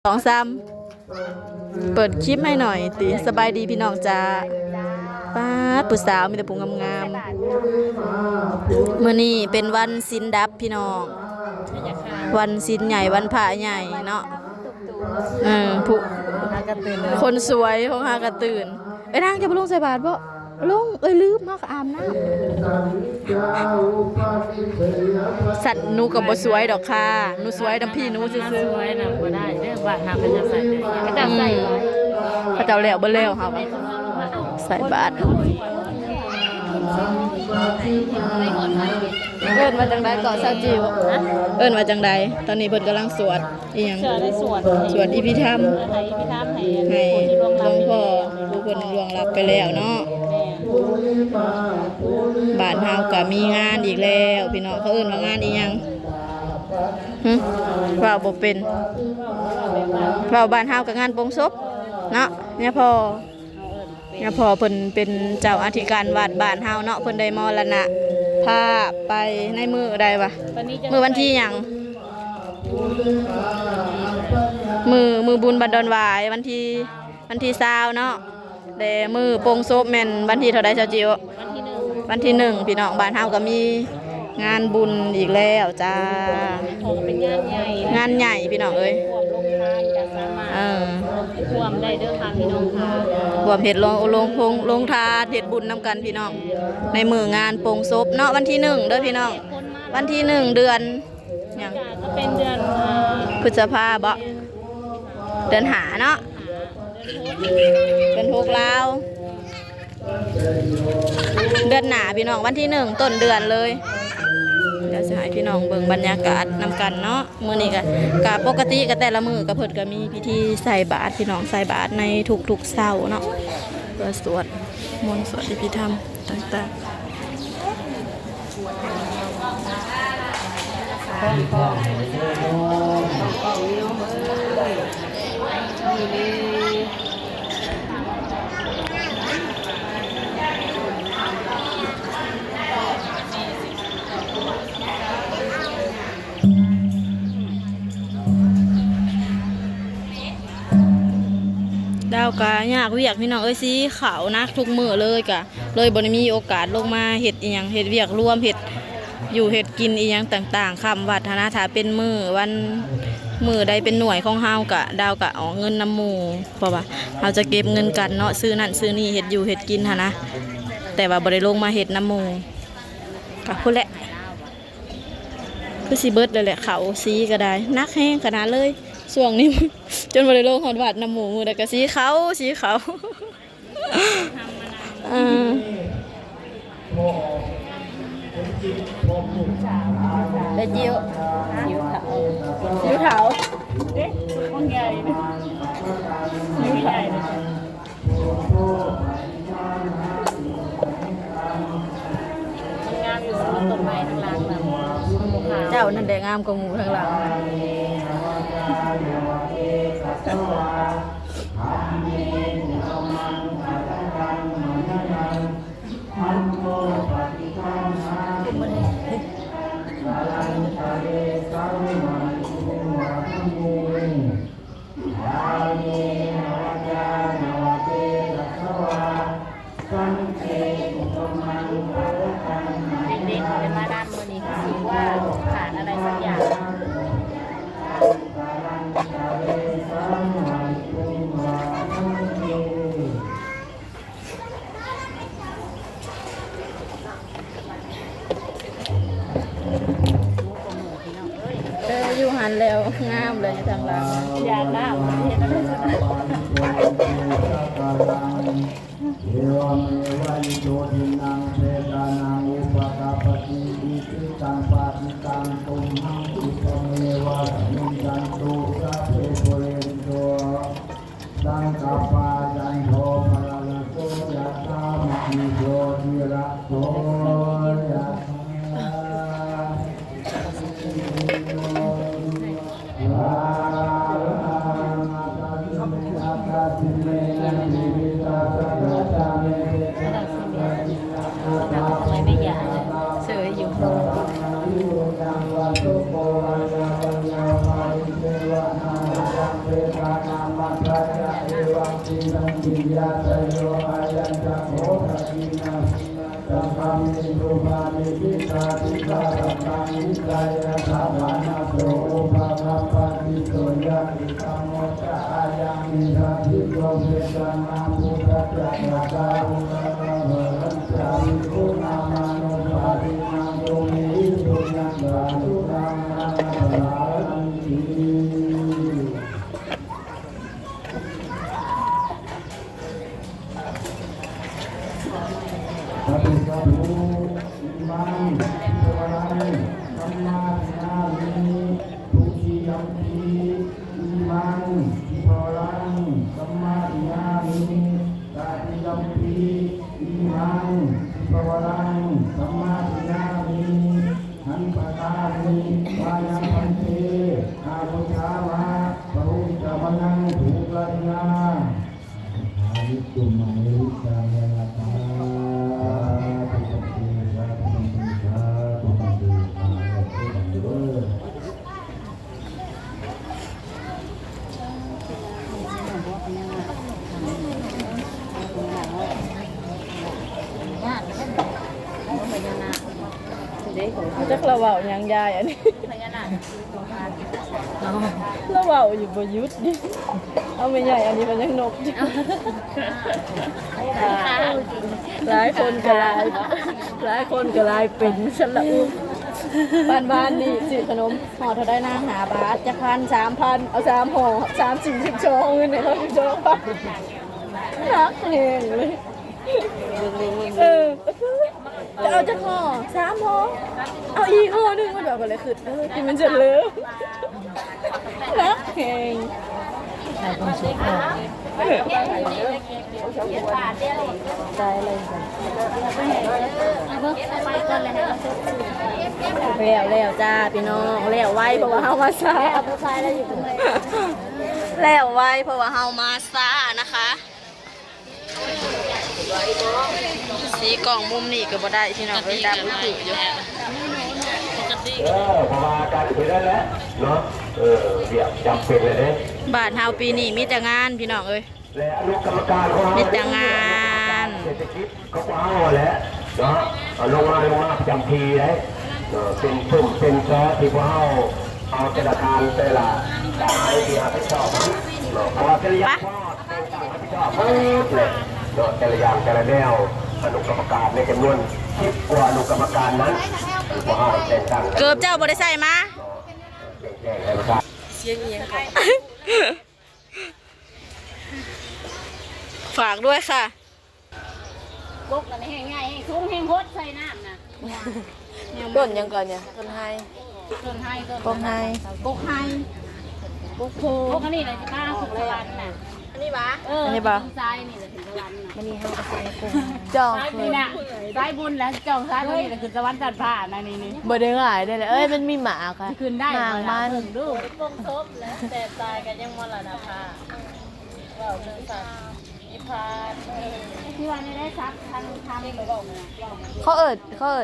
2 3เปิดคลิปให้หน่อยติสบายดีพี่น้องจ้าป้าผู้สาวมีแต่ผู้งามๆมื้อนี้เป็นวันศีลดับพี่น้องวันศีลใหญ่วันพระใหญ่เนาะผู้คนสวยของหากระตื่นนางจะไปลงใส่บาตรบ่ลงลืมมาอาบน้ำสัตว์หนูกับบ่สวยดอกค่ะหนูสวยดำพี่หนูซื่อๆสวยนะบ่ได้เด้อบาทหาเป็นจะใส่ได้ก็จะใส่ไว้พระเจ้าแล้วบ่แล้วค่ะใส่บาตรเอิ้นมาจังได๋ก่อซาจิวเอิ้นมาจังได๋ตอนนี้เพิ่นกำลังสวดอีหยังสวดอิพิธรรมให้หลวงพ่อผู้เพิ่นล่วงลับไปแล้วเนาะบ้านเฮาก็มีงานอีกแล้วพี่น้องเขาเอิ้นว่างานอีหยังว่าบ่เป็นว่าบ้านเฮาก็งานโปงศพเนาะเนี่ยพ่อเพิ่นเป็นเจ้าอธิการวัดบ้านเฮาเนาะเพิ่นได้มรณะภาพไปในมื้อใดวะมื้อวันที่หยังมื้อบุญบัดดอนหวายวันที่20เนาะแต่มื้อโปงศพแม่นวันที่เท่าใดเจ้าจิ๋ววันที่1พี่น้องบ้านเฮาก็มีงานบุญอีกแล้วจ้าเป็นงานใหญ่พี่น้องเอ้ยรวมได้เด้อค่ะพี่น้องค่ะรวมเฮ็ดลงทานเฮ็ดบุญนำกันพี่น้องในมื้องานโปงศพเนาะวันที่1เด้อพี่น้องวันที่1เดือนหยังก็เป็นเดือนพฤษภาคมบ่เดือนหาเนาะเป็น6ลาวเดือนหน้าพี่น้องวันที่1ต้นเดือนเลยเดี๋ยวจะให้พี่น้องเบิ่งบรรยากาศนำกันเนาะมื้อนี้ก็ปกติก็แต่ละมื้อก็เพิ่นก็มีพิธีใส่บาตรพี่น้องใส่บาตรในทุกๆเช้าเนาะเพื่อสวดมนต์สวดอิพิธรรมต่างดาวกะยากเวียกพี่น้องเอ้ยสิขาวนักทุกมื้อเลยกะเลยบ่ได้มีโอกาสลงมาเฮ็ดอีหยังเฮ็ดเวียกรวมเฮ็ดอยู่เฮ็ดกินอีหยังต่างๆค่ำวัดนะถ้าเป็นมื้อใดเป็นหน่วยของเฮากะดาวกะเอาเงินนำหมู่เพราะว่าเฮาจะเก็บเงินกันเนาะซื้อนั่นซื้อนี่เฮ็ดอยู่เฮ็ดกินหั่นนะแต่ว่าบ่ได้ลงมาเฮ็ดนำหมู่กะพุ่นแหละคือสิเบิดเลยแหละเขาสีก็ได้นักแฮงขนาดเลยช่วงนี้จนบริโภคหอดวัดน้ำหมูแต่ก็สีขาวได้จิ้วเถาเด็กคนใหญ่เลยใหญ่เลยงามอยู่ต้นไม้ทั้งหลังแบบเจ้านั่นแดงงามกว่าหมูทั้งหลังเด็กๆเป็นมาด้านมือนี้ก็คิดว่าขาดอะไรสักอย่างอยู่หันแล้วงามเลยทางหลังยาหน้าเห็นอะไรสักอย่างเอวเมวะอิโตทินังเสดานังอุปกาปฏิอิทิตังปาติตังตุมหังอิโตเมวะนิจันตุสัพเพปุเรนโตสังฆปาจันโทภะละละโตยะธามะโยติระโตยะ านามัตตะเอวังตินังกิยาตโยอายัญจะโหตกินาสัมมามิโรมานิพิตาติกาสัมมานิกายะสัมมานาโสภะคะปะติโสยะติธรรมโมจาอายังมิทัพพิโยเวทนามุตตะจักรตาอุระเวรัญจามิคุนามาโนภารินาโยมิสุนังกาลุนังนาลานันติปฏิสัมพุอิมังเทวรังสัมมานามิทุติยัมปิอิมังเทวรังสัมมานามิตติยัมปิอิมังเทวรังสัมมานามิหันปะตามิวายังพันเตอาวุธาวะปะหุจามนังถูกลัญญาอายุตุมายุจายะตาจักเราเว้าหยังยายอันนี้เราเว้าอยู่บ่หยุดดิเอาไม่ใหญ่อันนี้มันยังนกอยู่หลายคนก็หลายเป็นฉันละอุ้มบ้านนี่สิขนมห่อเท่าได้นะ5 บาทจะ1,000 3,000เอา3ห่อ30 12เงินเนี่ยเราสิ12บาทรักแฮงเลยจะเอาจะห่อ3ห่อเอาอีกห่อนึงมันแบบอะไรขึ้นกินมันจะเลอะรักแฮงใส่ความสุขใจเลยแล้วจ้าพี่น้องแล้วไว้เพราะว่าเฮามาซาแล้วไว้เพราะว่าเฮามาซานะคะสีกล่องมุมนี่ก็บ่ได้พี่น้องเลยดำมืออยู่พอมาการคุยได้แล้วเนาะเดี๋ยวจำเป็นเลยเนี่ยบ้านเฮาปีนี้มีแต่งานพี่น้องเอ้ยและอนุกรรมการของเรามีแต่งาน เศรษฐกิจเขาก็เอาแล้วเนาะลงมาจำพีเลยเป็นตุ่มเป็นซอที่พวกเราเอาธนาคารแต่ละจ่ายที่รับผิดชอบเพราะว่าแต่ละอย่างพ่อเป็นต่างรับผิดชอบเลยแต่ละอย่างแต่ละแนวอนุกรรมการในจำนวน10 กว่าอนุกรรมการนั้นพวกเราแต่งตั้งเกือบเจ้าบ่ได้ใส่มาเสียงเอียงก่อนฝากด้วยค่ะบกกันให้ง่ายๆทุ่งแห้งโคตรใส่น้ำนะต้นยังก่อนเนี่ยต้นไฮต้นไฮกกไฮกกไฮกกโพกอันนี้เลยที่ป้าสุกสวรรค์น่ะอันนี้บ้าอันนี้บ้าซ้ายนี่เลยถึงสวรรค์น่ะมันนี่เฮาก็ใส่กุ้งจองนี่น่ะซ้ายบุญแล้วจองซ้ายนี่เลยคือสวรรค์จัดผ้านะนี่บ่ได้ง่ายได้เลยมันมีหมาค่ะขึ้นได้หางมันดูปงซบแล้วแต่ตายกันยังมรณภาพว่าเรื่องสัตว์นิพพานที่วันนี้ได้ซักทำไปบอกเขาเอิด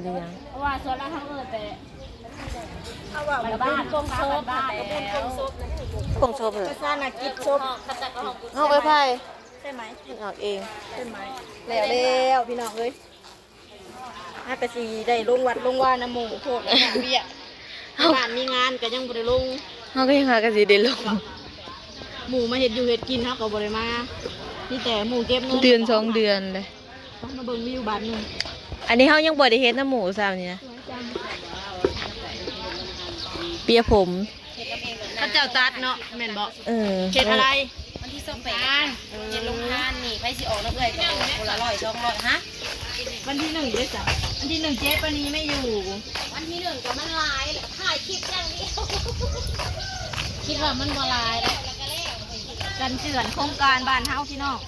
ยังเพราะว่าส่วนละเขาแต่บ้านปงซบบ้านปงซบเลยภาษาอังกฤษซบเอาไปไพ่ใช่ไหมเอาเองใช่ไหมแล้วพี่น้องเอ้ยน่ากะสีได้ลงวัดลงว่าน้ำหมูโคตรเบี้ยบ้านมีงานก็ยังบ่ได้ลงเขาก็ยังหากะสีได้ลงหมูมาเห็ดอยู่เห็ดกินเขาก็บ่ได้มานี่แต่หมูเก็บเงินเดือน2 เดือนเลยต้องมาเบิ่งวิวบ้านนึงอันนี้เขายังบ่ได้เฮ็ดน้ำหมูซ้ำเนี่ยเปียผมข้าเจ้าตัดเนาะแม่นบอกเฮ็ดอะไรวันที่28เฮ็ดลงทานนี่ไผสิออกน้ำเอื้อยก็คนละ100 200ฮะวันที่1ด้วยจ้ะวันที่1เจ๊ปานีไม่อยู่วันที่1ก็มันลายถ่ายคลิปอย่างเดียวคิดว่ามันบ่ลายแล้วกันเจือนโครงการบ้านเฮาพี่น้อง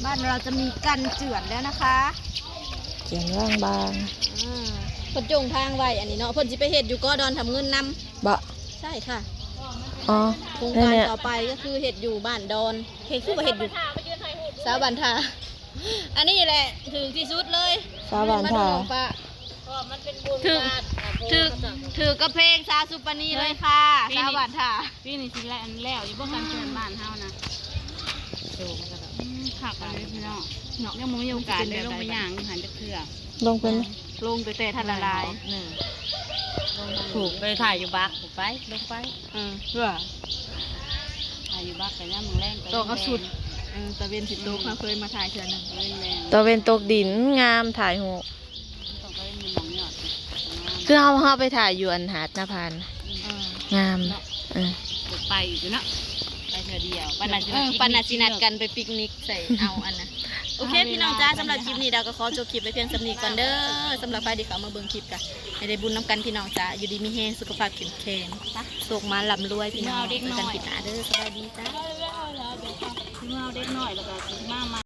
บ้านเราจะมีกันเจือนแล้วนะคะเจือนว่างบางเพิ่นจงทางไว้อันนี้เนาะเพิ่นสิไปเฮ็ดอยู่ก็ดอนทำเงินนำบ่ใช่ค่ะโครงการต่อไปก็คือเฮ็ดอยู่บ้านดอนเฮ็ดคือว่าเฮ็ดอยู่สาวบ้านทาอันนี้แหละถึงที่สุดเลยสาวบ้านทา ก็มันเป็นบุญ ถึง ญาติอ่ะ ถือกระเพงซาสุปนีเลยค่ะสวัสดีค่ะ พี่นี่สิแล้วอันแล้วอยู่พวกกันเชิญบ้านเฮานะดูมันก็แบบขักอะไรพี่น้องเนาะยังบ่มีโอกาสได้ลงไปย่างหันจะเถื่อ ลงเป็นลงแต่ทันละลาย ถูกไปถ่ายอยู่บักถูกไปลงไป เพื่อ ถ่ายอยู่บักแต่ย่ามึงแรง โตก็สุดตะเวนสิโตเขาเคยมาถ่ายเทื่อนึง เล่นแรง ตะเวนตกดินงามถ่ายหู ต้องไปมีหมองหยอด คือเฮาไปถ่ายอยู่อันหาดนาพานงามไปอยู่เนาะไปเธอเดียวปันนาสินัดกันไปปิกนิกใส่เอาอันนะ โอเคพี่น้องจ้าสำหรับคลิปนี้เราก็ขอจบคลิปไว้เพียงสำนีก่อนเด้อสำหรับใครที่เขามาเบิ่งคลิปกันให้ได้บุญน้ำกันพี่น้องจ้าอยู่ดีมีแฮงสุขภาพแข็งแรงโศกมาลำรวยพี่น้องเจอกันปิดหน้าเด้อสบายดีจ้า เมื่อเด็กน้อยแล้วก็มา